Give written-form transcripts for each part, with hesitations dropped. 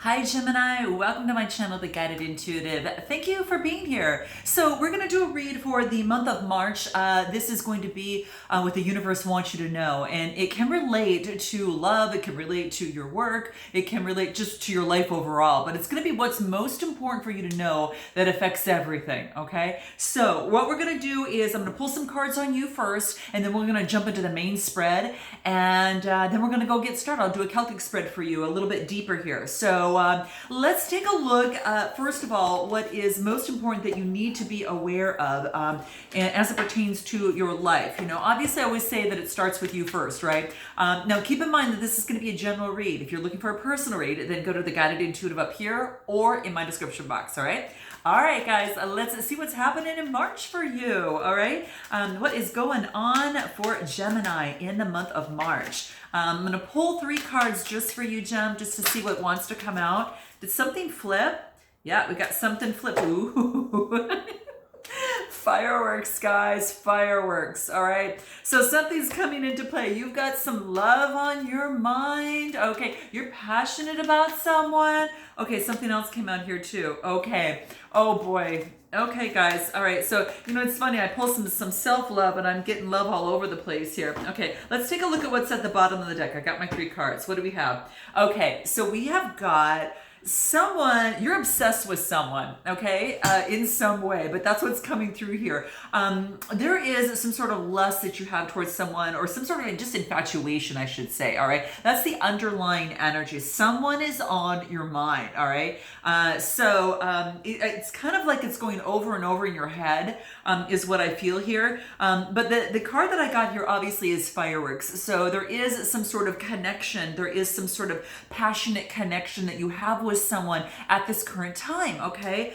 Hi Gemini, welcome to my channel, The Guided Intuitive. Thank you for being here. So we're going to do a read for the month of March. This is going to be what the universe wants you to know, and it can relate to love, it can relate to your work, it can relate just to your life overall, but it's going to be what's most important for you to know that affects everything, okay? So what we're going to do is I'm going to pull some cards on you first, and then we're going to jump into the main spread, and then we're going to go get started. I'll do a Celtic spread for you a little bit deeper here. So let's take a look, first of all, what is most important that you need to be aware of as it pertains to your life. You know, obviously I always say that it starts with you first, right? Now keep in mind that this is going to be a general read. If you're looking for a personal read, then go to the Guided Intuitive up here or in my description box, all right? All right, guys, let's see what's happening in March for you, all right? What is going on for Gemini in the month of March? I'm going to pull 3 cards just for you, Gem, just to see what wants to come out. Did something flip? Yeah, we got something flip. Ooh. Fireworks, guys, fireworks, all right? So something's coming into play. You've got some love on your mind. Okay, you're passionate about someone. Okay, something else came out here too. Okay, oh boy. Okay, guys, all right, so, you know, it's funny, I pull some self-love and I'm getting love all over the place here. Okay, let's take a look at what's at the bottom of the deck. I got my 3 cards. What do we have? Okay, so we have got someone, you're obsessed with someone, okay, in some way, but that's what's coming through here. There is some sort of lust that you have towards someone, or some sort of just infatuation, I should say, all right? That's the underlying energy. Someone is on your mind, all right? It's kind of like it's going over and over in your head, is what I feel here. But the card that I got here obviously is fireworks. So there is some sort of connection. There is some sort of passionate connection that you have with someone at this current time, okay?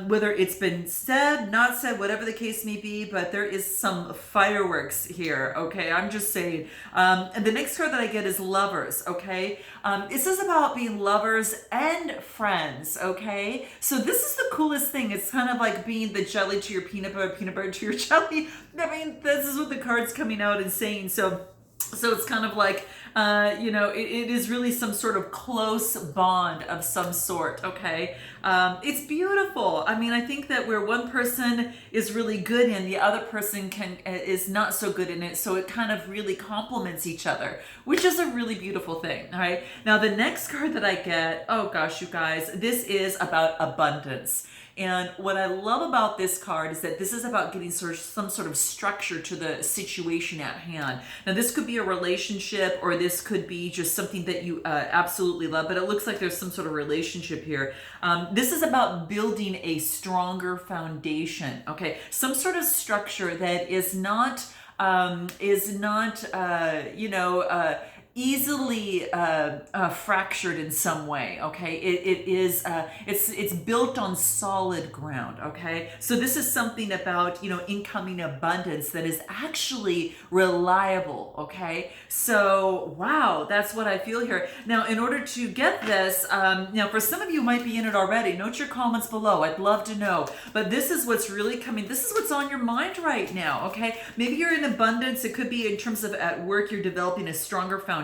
Whether it's been said, not said, whatever the case may be, but there is some fireworks here, okay? I'm just saying. And the next card that I get is lovers, okay? This is about being lovers and friends, okay? So this is the coolest thing. It's kind of like being the jelly to your peanut butter to your jelly. I mean, this is what the card's coming out and saying. So it's kind of like, you know, it is really some sort of close bond of some sort, okay? It's beautiful. I mean, I think that where one person is really good in, the other person is not so good in it, so it kind of really complements each other, which is a really beautiful thing, all right? Now, the next card that I get, oh gosh, you guys, this is about abundance. And what I love about this card is that this is about getting some sort of structure to the situation at hand. Now, this could be a relationship, or this could be just something that you absolutely love, but it looks like there's some sort of relationship here. This is about building a stronger foundation, okay? Some sort of structure that is not easily fractured in some way, okay? It's built on solid ground, okay? So this is something about, you know, incoming abundance that is actually reliable, okay? So, wow, that's what I feel here. Now, in order to get this, now for some of you who might be in it already, note your comments below. I'd love to know. But this is what's really coming. This is what's on your mind right now, okay? Maybe you're in abundance. It could be in terms of at work, you're developing a stronger foundation,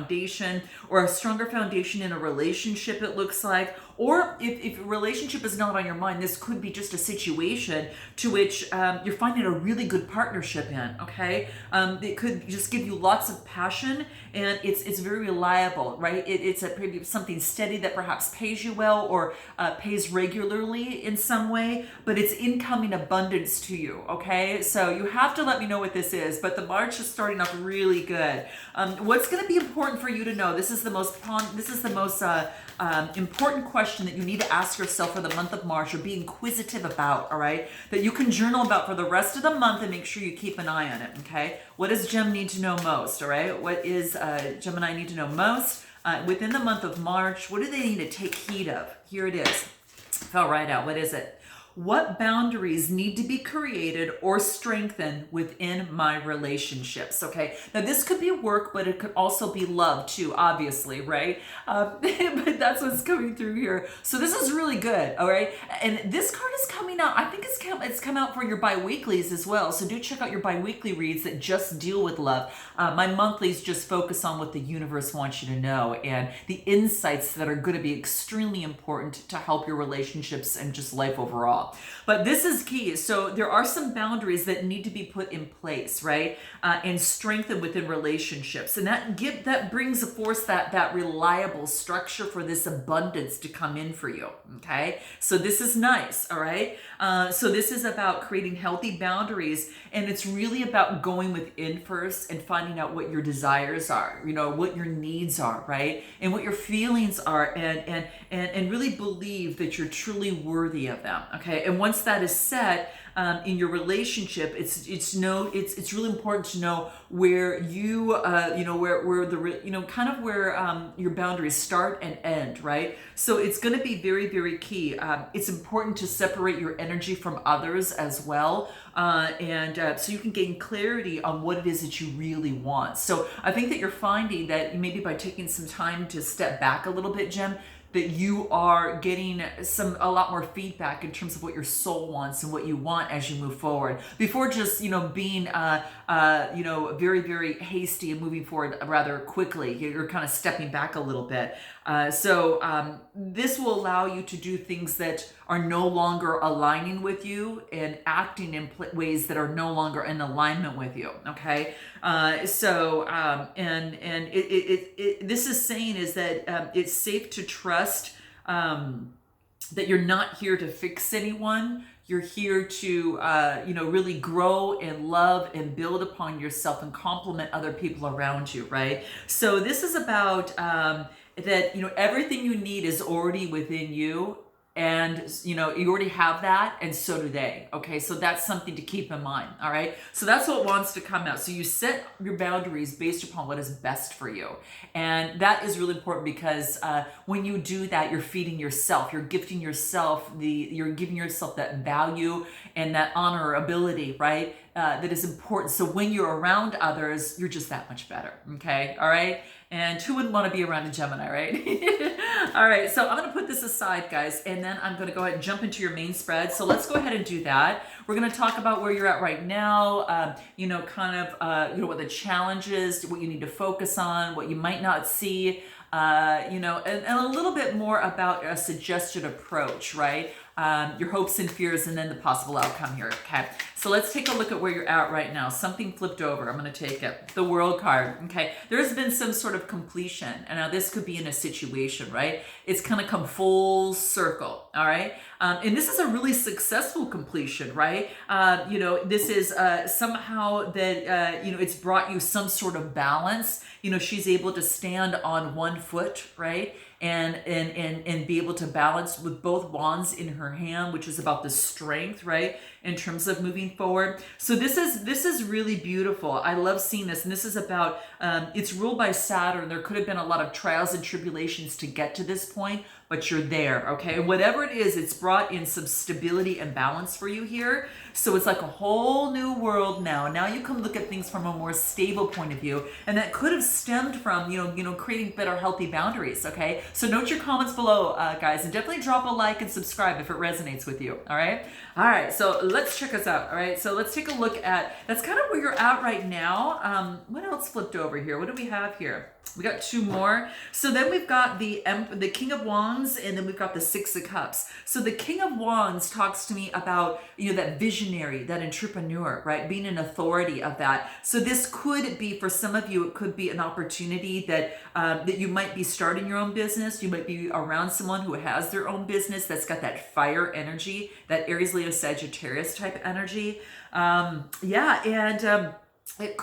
or a stronger foundation in a relationship, it looks like. Or if a relationship is not on your mind, this could be just a situation to which you're finding a really good partnership in, okay? It could just give you lots of passion, and it's very reliable, right? It's maybe something steady that perhaps pays you well, or pays regularly in some way, but it's incoming abundance to you, okay? So you have to let me know what this is, but the March is starting off really good. What's going to be important for you to know? This is the most important question that you need to ask yourself for the month of March, or be inquisitive about, all right? That you can journal about for the rest of the month, and make sure you keep an eye on it, okay? What does Gem need to know most, all right? What is Gemini need to know most within the month of March? What do they need to take heed of? Here it is. Fell right out. What is it? what boundaries need to be created or strengthened within my relationships. Okay, now this could be work, but it could also be love too, obviously, right? But that's what's coming through here. So this is really good, all right? And this card is coming out, I think it's come out for your bi-weeklies as well. So do check out your bi-weekly reads that just deal with love. My monthlies just focus on what the universe wants you to know and the insights that are going to be extremely important to help your relationships and just life overall. But this is key. So there are some boundaries that need to be put in place, right? And strengthened within relationships. And that brings forth that reliable structure for this abundance to come in for you. Okay. So this is nice. All right. So this is about creating healthy boundaries, and it's really about going within first and finding out what your desires are, what your needs are, right? And what your feelings are, and really believe that you're truly worthy of them. Okay. And once that is set, in your relationship, it's really important to know where where your boundaries start and end, right? So it's going to be very, very key. It's important to separate your energy from others as well, and so you can gain clarity on what it is that you really want. So I think that you're finding that maybe by taking some time to step back a little bit, Jem, that you are getting a lot more feedback in terms of what your soul wants and what you want as you move forward, before just being very, very hasty and moving forward rather quickly. You're kind of stepping back a little bit. So this will allow you to do things that are no longer aligning with you and acting in ways that are no longer in alignment with you. Okay. This is saying is that it's safe to trust that you're not here to fix anyone. You're here to, really grow and love and build upon yourself and complement other people around you, right? So this is about that, everything you need is already within you. And, you already have that, and so do they. Okay, so that's something to keep in mind. All right, so that's what wants to come out. So you set your boundaries based upon what is best for you. And that is really important, because when you do that, you're feeding yourself, you're gifting yourself, you're giving yourself that value and that honorability, right? That is important. So when you're around others, you're just that much better. Okay, all right. And who wouldn't want to be around a Gemini, right? All right, so I'm going to put this aside, guys, and then I'm going to go ahead and jump into your main spread. So let's go ahead and do that. We're going to talk about where you're at right now, what the challenge is, what you need to focus on, what you might not see, and a little bit more about a suggested approach, right? Your hopes and fears, and then the possible outcome here. Okay, so let's take a look at where you're at right now. Something flipped over. I'm going to take it. The World card. Okay, there's been some sort of completion, and now this could be in a situation, right? It's kind of come full circle. All right, and this is a really successful completion, right? This is somehow that it's brought you some sort of balance. She's able to stand on one foot, right? And be able to balance with both wands in her hand, which is about the strength, right, in terms of moving forward. So this is really beautiful. I love seeing this, and this is about it's ruled by Saturn. There could have been a lot of trials and tribulations to get to this point, but you're there. Okay, whatever it is, it's brought in some stability and balance for you here. So it's like a whole new world now. Now you can look at things from a more stable point of view, and that could have stemmed from creating better, healthy boundaries. Okay, so note your comments below, guys, and definitely drop a like and subscribe if it resonates with you. All right. So let's check us out. All right, so let's take a look at that's kind of where you're at right now. What else flipped over here? What do we have here? We got two more. So then we've got the King of Wands, and then we've got the Six of Cups. So the King of Wands talks to me about, that visionary, that entrepreneur, right? Being an authority of that. So this could be, for some of you, it could be an opportunity that you might be starting your own business. You might be around someone who has their own business that's got that fire energy, that Aries, Leo, Sagittarius type energy. It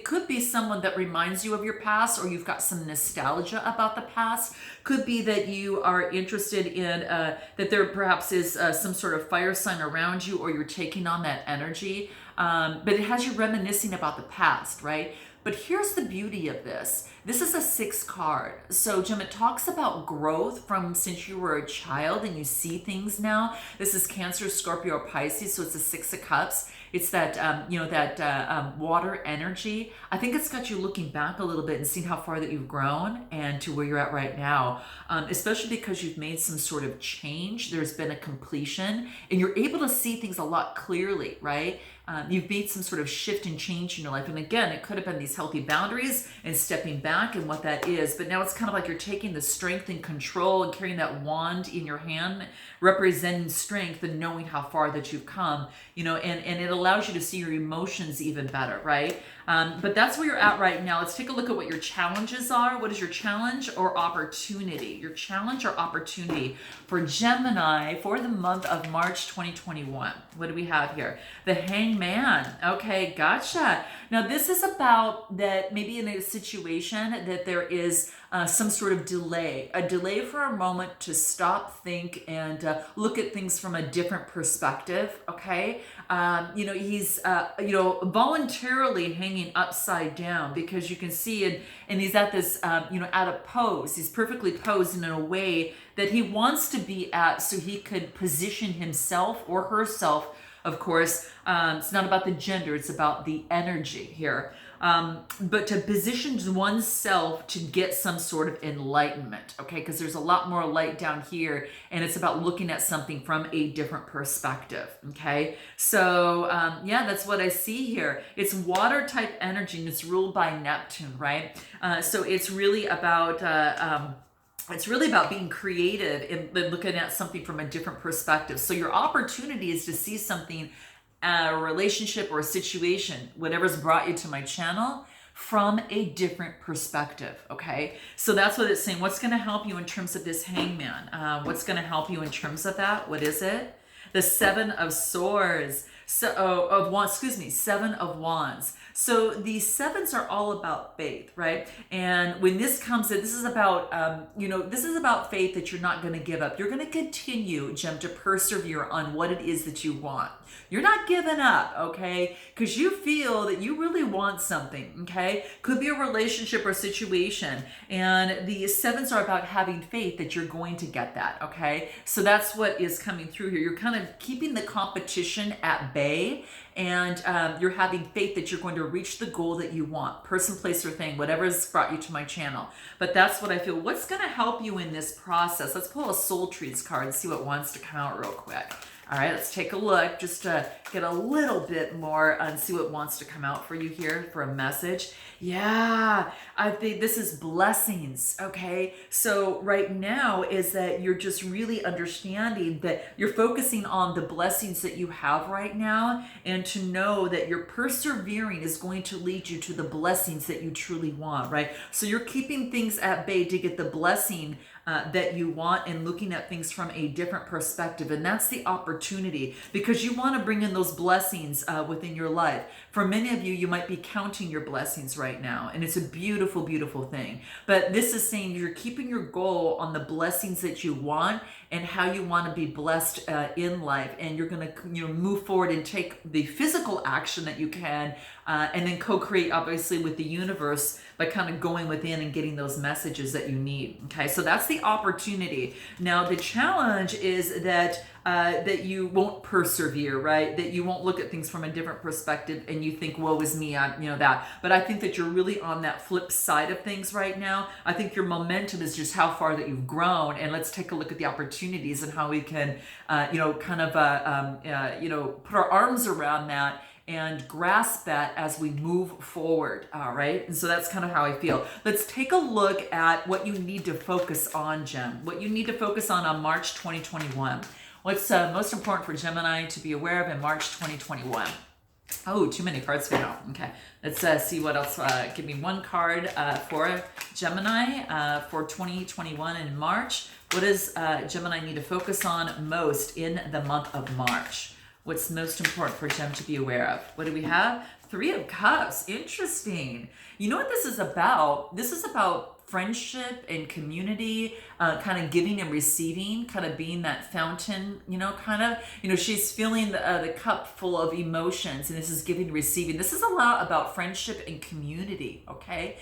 could be someone that reminds you of your past, or you've got some nostalgia about the past. Could be that you are interested in that there perhaps is some sort of fire sign around you, or you're taking on that energy. But it has you reminiscing about the past, right? But here's the beauty of this. This is a 6 card. So Jim, it talks about growth from since you were a child and you see things now. This is Cancer, Scorpio, Pisces. So it's a 6 of Cups. It's that, water energy. I think it's got you looking back a little bit and seeing how far that you've grown and to where you're at right now, especially because you've made some sort of change. There's been a completion and you're able to see things a lot clearly, right? You've made some sort of shift and change in your life. And again, it could have been these healthy boundaries and stepping back and what that is. But now it's kind of like you're taking the strength and control and carrying that wand in your hand, representing strength and knowing how far that you've come, and it allows you to see your emotions even better, right? But that's where you're at right now. Let's take a look at what your challenges are. What is your challenge or opportunity? Your challenge or opportunity for Gemini for the month of March 2021. What do we have here? The Hangman. Okay, gotcha. Now this is about that maybe in a situation that there is some sort of delay, a delay for a moment to stop, think, and look at things from a different perspective. Okay, he's voluntarily hanging upside down because you can see, and he's at this at a pose. He's perfectly posed in a way that he wants to be at, so he could position himself or herself. Of course, it's not about the gender; it's about the energy here. But to position oneself to get some sort of enlightenment, okay? Because there's a lot more light down here, and it's about looking at something from a different perspective, okay? So, that's what I see here. It's water type energy, and it's ruled by Neptune, right? So it's really about being creative and looking at something from a different perspective. So your opportunity is to see something, a relationship or a situation, whatever's brought you to my channel, from a different perspective, okay? So that's what it's saying. What's going to help you in terms of this Hangman? What's going to help you in terms of that? What is it? The 7 of Swords. Seven of Wands. So these 7s are all about faith, right? And when this comes in, this is about, faith that you're not going to give up. You're going to continue, Gem, to persevere on what it is that you want. You're not giving up, okay? Because you feel that you really want something, okay? Could be a relationship or situation. And the 7s are about having faith that you're going to get that, okay? So that's what is coming through here. You're kind of keeping the competition at bay, and you're having faith that you're going to reach the goal that you want, person, place, or thing, whatever has brought you to my channel. But that's what I feel. What's going to help you in this process? Let's pull a Soul Trees card and see what wants to come out real quick. All right, let's take a look just to get a little bit more and see what wants to come out for you here for a message. Yeah, I think this is blessings, okay? So right now is that you're just really understanding that you're focusing on the blessings that you have right now, and to know that your persevering is going to lead you to the blessings that you truly want, right? So you're keeping things at bay to get the blessing that you want, and looking at things from a different perspective. And that's the opportunity, because you want to bring in those blessings within your life. For many of you, you might be counting your blessings right now, and it's a beautiful, beautiful thing. But this is saying you're keeping your goal on the blessings that you want and how you want to be blessed in life. And you're going to move forward and take the physical action that you can, and then co-create, obviously, with the universe by kind of going within and getting those messages that you need. Okay, so that's the opportunity. Now, the challenge is that that you won't persevere, right? That you won't look at things from a different perspective and you think, woe is me, that. But I think that you're really on that flip side of things right now. I think your momentum is just how far that you've grown. And let's take a look at the opportunities and how we can, put our arms around that and grasp that as we move forward, all right? And so that's kind of how I feel. Let's take a look at what you need to focus on, Gem. What you need to focus on March 2021. What's most important for Gemini to be aware of in March 2021? Oh, too many cards came out. Okay, let's see what else. Give me one card for Gemini for 2021 in March. What does Gemini need to focus on most in the month of March? What's most important for Gem to be aware of? What do we have? 3 of Cups. Interesting. You know what this is about? This is about friendship and community, kind of giving and receiving, kind of being that fountain, she's feeling the cup full of emotions, and this is giving and receiving. This is a lot about friendship and community, okay?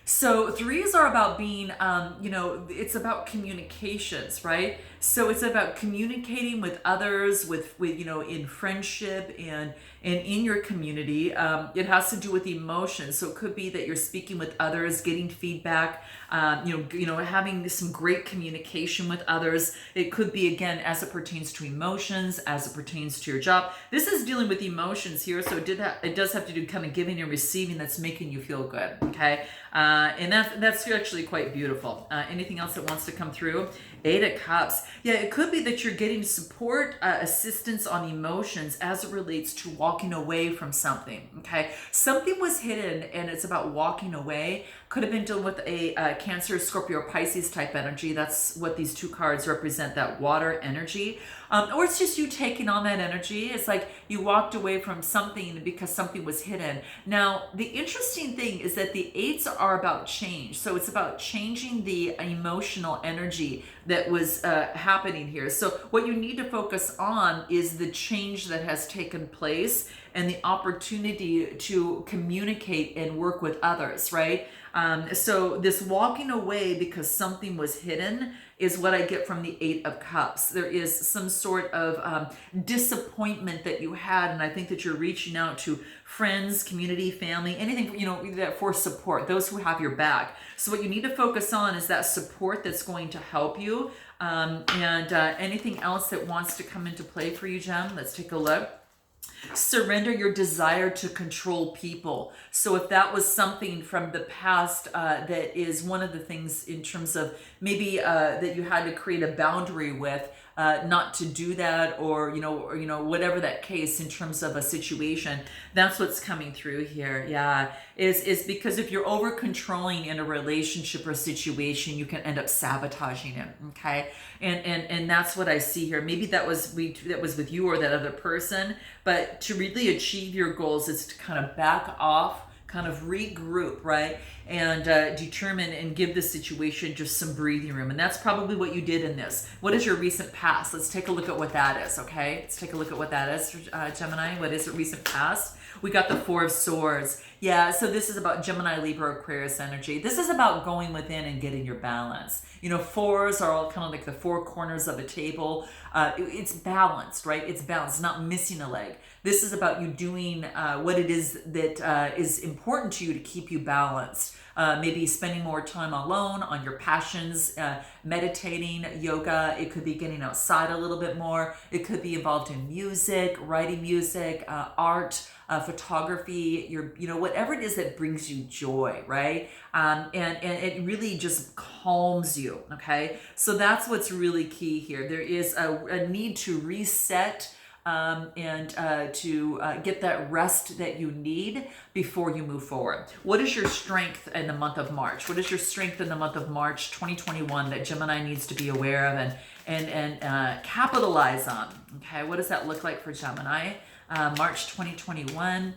So threes are about being, it's about communications, right? So it's about communicating with others, with in friendship and in your community. It has to do with emotions. So it could be that you're speaking with others, getting feedback, having some great communication with others. It could be, again, as it pertains to emotions, as it pertains to your job. This is dealing with emotions here, so it does have to do kind of giving and receiving that's making you feel good, okay? And that's actually quite beautiful. Anything else that wants to come through? Eight of Cups. Yeah, it could be that you're getting support, assistance on emotions as it relates to walking away from something, okay? Something was hidden and it's about walking away. Could have been dealing with a Cancer, Scorpio, Pisces type energy. That's what these two cards represent, that water energy. Or it's just you taking on that energy. It's like you walked away from something because something was hidden. Now, the interesting thing is that the eights are about change. So it's about changing the emotional energy that was happening here. So what you need to focus on is the change that has taken place and the opportunity to communicate and work with others, right? So this walking away because something was hidden is what I get from the Eight of Cups. There is some sort of disappointment that you had, and I think that you're reaching out to friends, community, family, anything, that for support, those who have your back. So what you need to focus on is that support that's going to help you. And anything else that wants to come into play for you, Gem? Let's take a look. Surrender your desire to control people. So if that was something from the past, that is one of the things in terms of maybe that you had to create a boundary with, not to do that, or whatever that case in terms of a situation, that's what's coming through here. Yeah, is because if you're over controlling in a relationship or situation, you can end up sabotaging it. Okay, and that's what I see here. Maybe that was with you or that other person, but to really achieve your goals is to kind of back off, kind of regroup, right? And determine and give the situation just some breathing room. And that's probably what you did in this. What is your recent past? Let's take a look at what that is, okay? Let's take a look at what that is, Gemini. What is your recent past? We got the Four of Swords. Yeah, so this is about Gemini, Libra, Aquarius energy. This is about going within and getting your balance. Fours are all kind of like the four corners of a table. It's balanced, right? It's balanced, not missing a leg. This is about you doing what it is that is important to you to keep you balanced. Maybe spending more time alone on your passions, meditating, yoga. It could be getting outside a little bit more. It could be involved in music, writing music, art, photography, whatever it is that brings you joy, right? And it really just calms you, okay? So that's what's really key here. There is a need to reset, and to get that rest that you need before you move forward. What is your strength in the month of March? What is your strength in the month of March 2021 that Gemini needs to be aware of and capitalize on? Okay, what does that look like for Gemini? March 2021,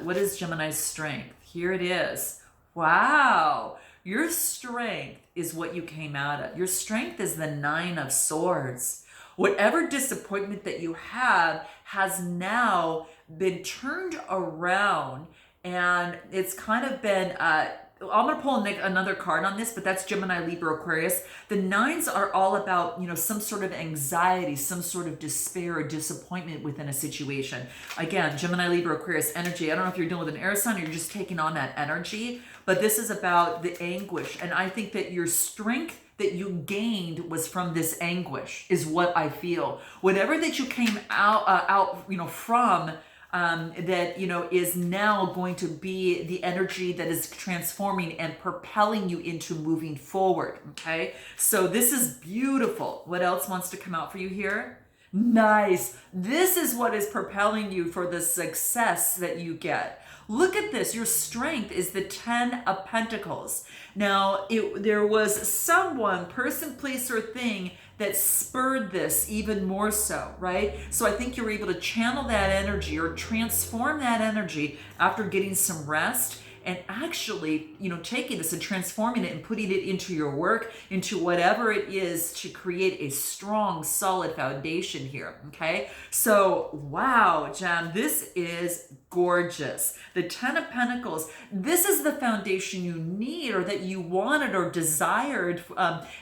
what is Gemini's strength? Here it is. Wow, your strength is what you came out of. Your strength is the Nine of Swords. Whatever disappointment that you have has now been turned around, and it's kind of been, I'm going to pull another card on this, but that's Gemini, Libra, Aquarius. The nines are all about, some sort of anxiety, some sort of despair or disappointment within a situation. Again, Gemini, Libra, Aquarius energy. I don't know if you're dealing with an air sign or you're just taking on that energy, but this is about the anguish. And I think that your strength that you gained was from this anguish, is what I feel. Whatever that you came out from, that is now going to be the energy that is transforming and propelling you into moving forward. Okay, so this is beautiful. What else wants to come out for you here? Nice. This is what is propelling you for the success that you get. Look at this. Your strength is the 10 of Pentacles. Now, there was someone, person, place, or thing that spurred this even more so, right? So I think you're able to channel that energy or transform that energy after getting some rest and actually, taking this and transforming it and putting it into your work, into whatever it is, to create a strong, solid foundation here. Okay. So, wow, Jan, this is gorgeous. The 10 of Pentacles, this is the foundation you need, or that you wanted or desired,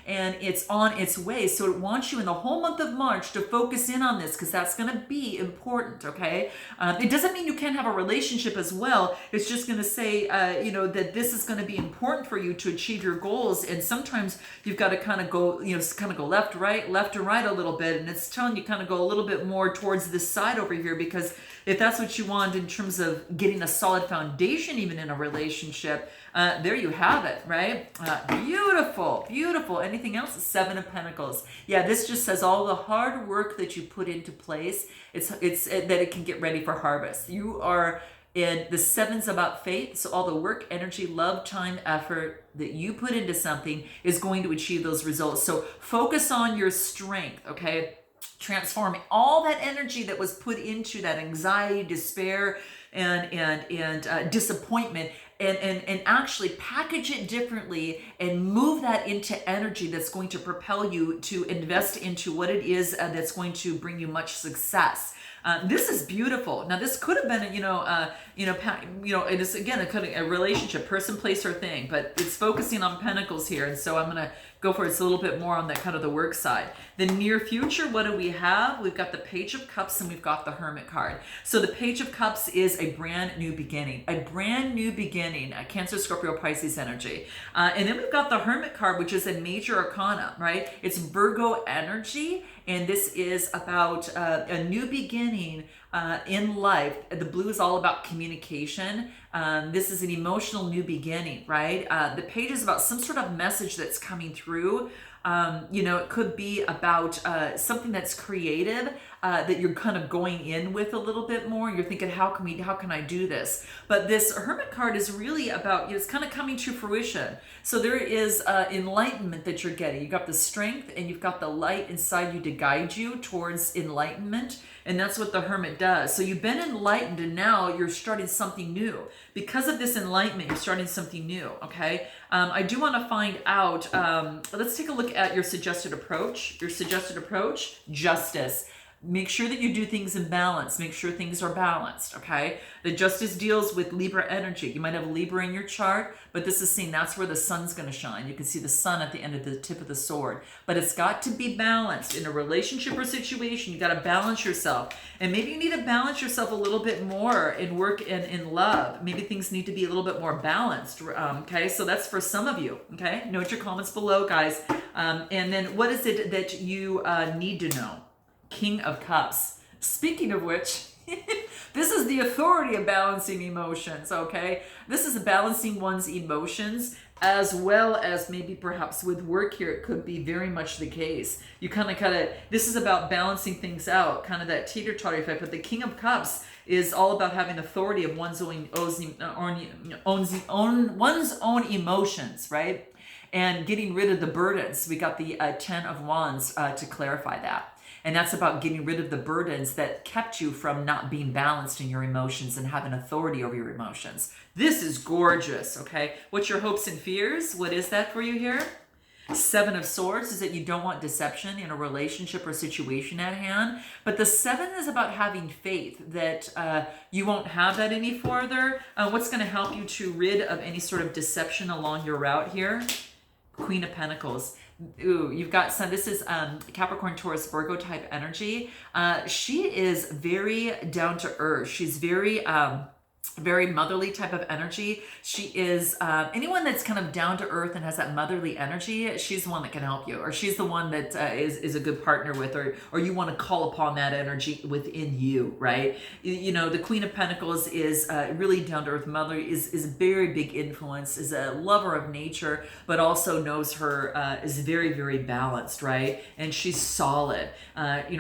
and it's on its way. So it wants you in the whole month of March to focus in on this, because that's going to be important. Okay. It doesn't mean you can't have a relationship as well. It's just going to say, that this is going to be important for you to achieve your goals. And sometimes you've got to kind of go, left and right a little bit. And it's telling you kind of go a little bit more towards this side over here, because if that's what you want in terms of getting a solid foundation, even in a relationship, there you have it, right? Beautiful, beautiful. Anything else? 7 of Pentacles. Yeah, this just says all the hard work that you put into place, it's that it can get ready for harvest. You are in the 7's about faith. So all the work, energy, love, time, effort that you put into something is going to achieve those results. So focus on your strength, okay? Transforming all that energy that was put into that anxiety, despair, and disappointment, and actually package it differently and move that into energy that's going to propel you to invest into what it is that's going to bring you much success. This is beautiful. Now, this could have been, it is, again, it could be a relationship, person, place, or thing, but it's focusing on Pentacles here. And so I'm going to go for it's a little bit more on that kind of the work side. The near future, what do we have? We've got the Page of Cups and we've got the Hermit card. So the Page of Cups is a brand new beginning, a Cancer, Scorpio, Pisces energy. And then we've got the Hermit card, which is a major arcana, right? It's Virgo energy. And this is about a new beginning in life. The blue is all about communication. This is an emotional new beginning, right? The page is about some sort of message that's coming through. It could be about something that's creative that you're kind of going in with a little bit more. You're thinking, how can I do this? But this Hermit card is really about, it's kind of coming to fruition. So there is enlightenment that you're getting. You've got the strength and you've got the light inside you to guide you towards enlightenment. And that's what the Hermit does. So you've been enlightened and now you're starting something new. Because of this enlightenment, you're starting something new, okay? I do want to find out, let's take a look at your suggested approach. Your suggested approach, justice. Make sure that you do things in balance. Make sure things are balanced, okay? The justice deals with Libra energy. You might have Libra in your chart, but this is saying that's where the sun's going to shine. You can see the sun at the end of the tip of the sword. But it's got to be balanced. In a relationship or situation, you got to balance yourself. And maybe you need to balance yourself a little bit more in work and in love. Maybe things need to be a little bit more balanced, okay? So that's for some of you, okay? Note your comments below, guys. And then what is it that you need to know? King of Cups. Speaking of which, this is the authority of balancing emotions, okay? This is balancing one's emotions as well as maybe perhaps with work here. It could be very much the case. You kind of, this is about balancing things out, kind of that teeter-totter effect. But the King of Cups is all about having authority of one's own emotions, right? And getting rid of the burdens. We got the 10 of Wands to clarify that. And that's about getting rid of the burdens that kept you from not being balanced in your emotions and having authority over your emotions. This is gorgeous, okay? What's your hopes and fears? What is that for you here? 7 of Swords is that you don't want deception in a relationship or situation at hand. But the 7 is about having faith that you won't have that any further. What's going to help you to rid of any sort of deception along your route here? Queen of Pentacles. Ooh, you've got some, this is Capricorn, Taurus, Virgo type energy. She is very down to earth. She's very motherly type of energy. She is anyone that's kind of down to earth and has that motherly energy. She's the one that can help you, or she's the one that is a good partner with, or you want to call upon that energy within you, right? The Queen of Pentacles is really down to earth mother, is a very big influence, is a lover of nature, but also knows her is very, very balanced, right? And she's solid.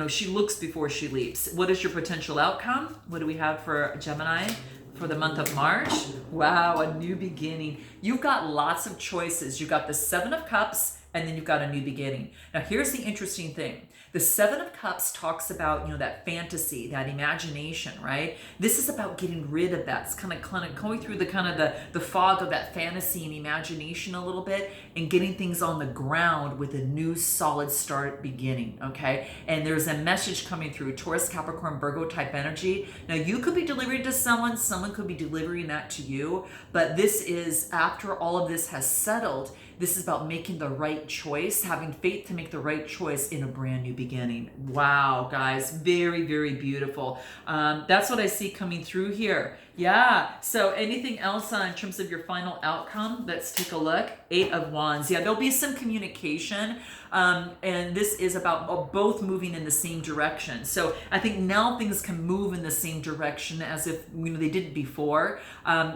She looks before she leaps. What is your potential outcome? What do we have for Gemini? For the month of March? Wow, a new beginning. You've got lots of choices. You've got the 7 of Cups and then you've got a new beginning. Now, here's the interesting thing. The Seven of Cups talks about, that fantasy, that imagination, right? This is about getting rid of that. It's kind of going through the fog of that fantasy and imagination a little bit and getting things on the ground with a new solid start beginning, okay? And there's a message coming through, Taurus, Capricorn, Virgo type energy. Now, you could be delivering to someone could be delivering that to you, but this is, after all of this has settled, this is about making the right choice, having faith to make the right choice in a brand new beginning. Wow, guys, very, very beautiful. That's what I see coming through here. Yeah, so anything else in terms of your final outcome? Let's take a look. Eight of Wands. Yeah, there'll be some communication, and this is about both moving in the same direction. So I think now things can move in the same direction as if they didn't before.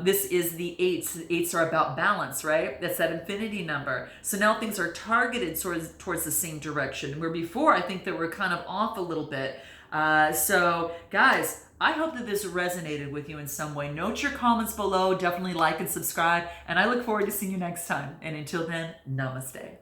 This is the eights. The eights are about balance, right? That's that infinity number. So now things are targeted towards the same direction, where before I think that we're kind of off a little bit. So guys, I hope that this resonated with you in some way. Note your comments below. Definitely like and subscribe. And I look forward to seeing you next time. And until then, namaste.